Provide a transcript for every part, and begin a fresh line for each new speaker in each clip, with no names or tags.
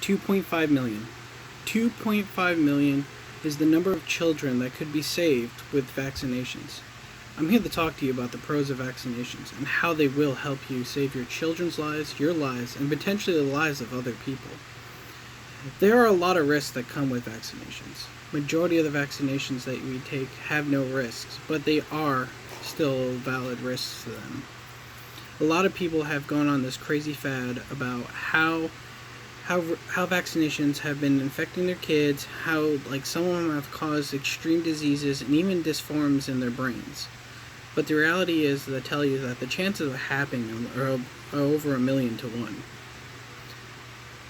2.5 million. 2.5 million is the number of children that could be saved with vaccinations. I'm here to talk to you about the pros of vaccinations and how they will help you save your children's lives, your lives, and potentially the lives of other people. There are a lot of risks that come with vaccinations. Majority of the vaccinations that we take have no risks, but they are still valid risks to them. A lot of people have gone on this crazy fad about how vaccinations have been infecting their kids, how some of them have caused extreme diseases and even disforms in their brains. But the reality is that tell you that the chances of happening are over 1,000,000 to 1.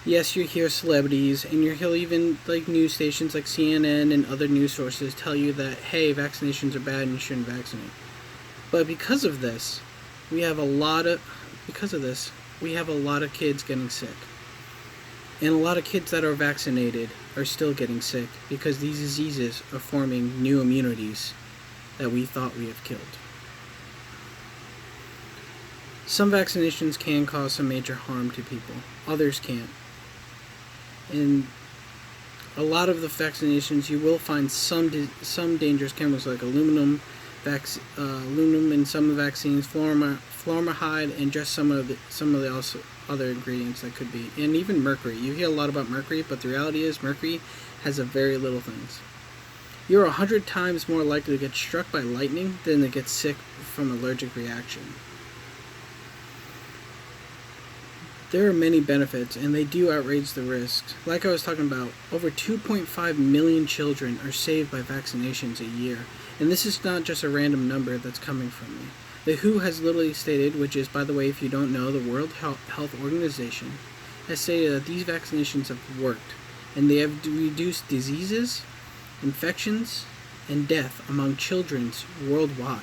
Yes, you hear celebrities, and you hear even news stations like CNN and other news sources tell you that, hey, vaccinations are bad and you shouldn't vaccinate. But because of this, we have a lot of kids getting sick. And a lot of kids that are vaccinated are still getting sick because these diseases are forming new immunities that we thought we have killed. Some vaccinations can cause some major harm to people, others can't. And a lot of the vaccinations, you will find some dangerous chemicals like aluminum in some of the vaccines, formaldehyde, and just some of the also other ingredients that could be, and even mercury. You hear a lot about mercury, but the reality is mercury has a very little things. You're 100 times more likely to get struck by lightning than to get sick from allergic reaction. There are many benefits, and they do outrage the risks. Like I was talking about, over 2.5 million children are saved by vaccinations a year. And this is not just a random number that's coming from me. The WHO has literally stated, which is, by the way, if you don't know, the World Health Organization has stated that these vaccinations have worked, and they have reduced diseases, infections, and death among children worldwide.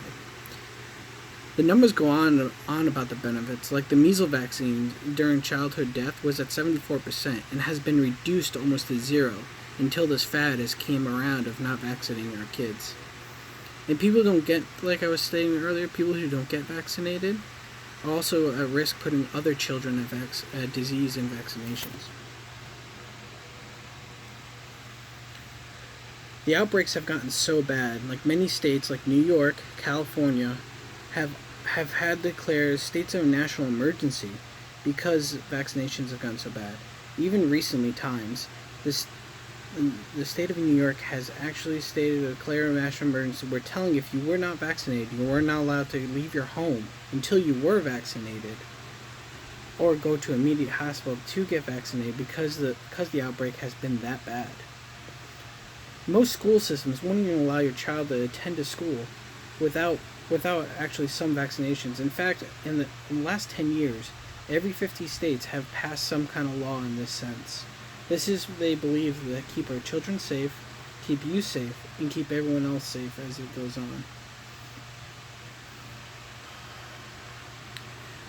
The numbers go on about the benefits, like the measles vaccine during childhood death was at 74% and has been reduced almost to zero until this fad has came around of not vaccinating our kids. And people don't get, like I was saying earlier, people who don't get vaccinated are also at risk putting other children at disease and vaccinations. The outbreaks have gotten so bad, like many states like New York, California, have had declared states of national emergency because vaccinations have gotten so bad. Even recently times, the state of New York has actually stated to declare a national emergency. We're telling you, if you were not vaccinated, you were not allowed to leave your home until you were vaccinated, or go to immediate hospital to get vaccinated because the outbreak has been that bad. Most school systems won't even allow your child to attend a school without actually some vaccinations. In fact, in the last 10 years, every 50 states have passed some kind of law in this sense. This is, they believe, that keep our children safe, keep you safe, and keep everyone else safe as it goes on.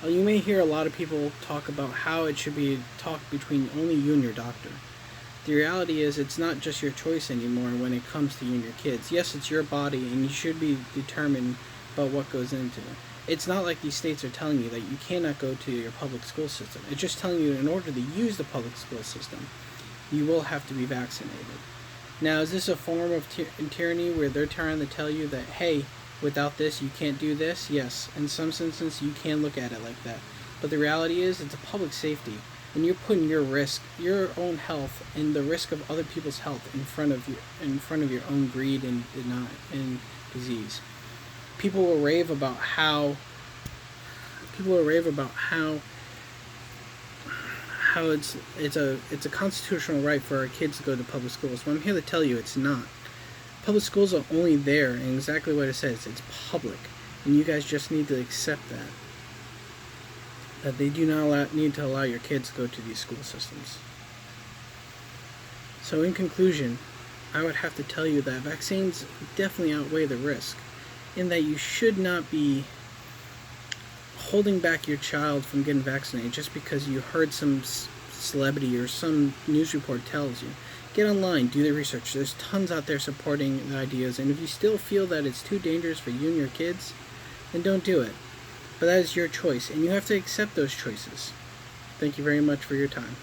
You may hear a lot of people talk about how it should be talked between only you and your doctor. The reality is it's not just your choice anymore when it comes to you and your kids. Yes, it's your body, and you should be determined about what goes into it. It's not like these states are telling you that you cannot go to your public school system. It's just telling you in order to use the public school system, you will have to be vaccinated. Now, is this a form of tyranny where they're trying to tell you that, hey, without this you can't do this? Yes, in some instances you can look at it like that. But the reality is it's a public safety, and you're putting your risk, your own health, and the risk of other people's health in front of your own greed and disease. People will rave about how it's a constitutional right for our kids to go to public schools. But I'm here to tell you it's not. Public schools are only there, and exactly what it says. It's public, and you guys just need to accept that they do not need to allow your kids to go to these school systems. So in conclusion, I would have to tell you that vaccines definitely outweigh the risk, in that you should not be holding back your child from getting vaccinated just because you heard some celebrity or some news report tells you. Get online, do the research. There's tons out there supporting the ideas, and if you still feel that it's too dangerous for you and your kids, then don't do it. But that is your choice, and you have to accept those choices. Thank you very much for your time.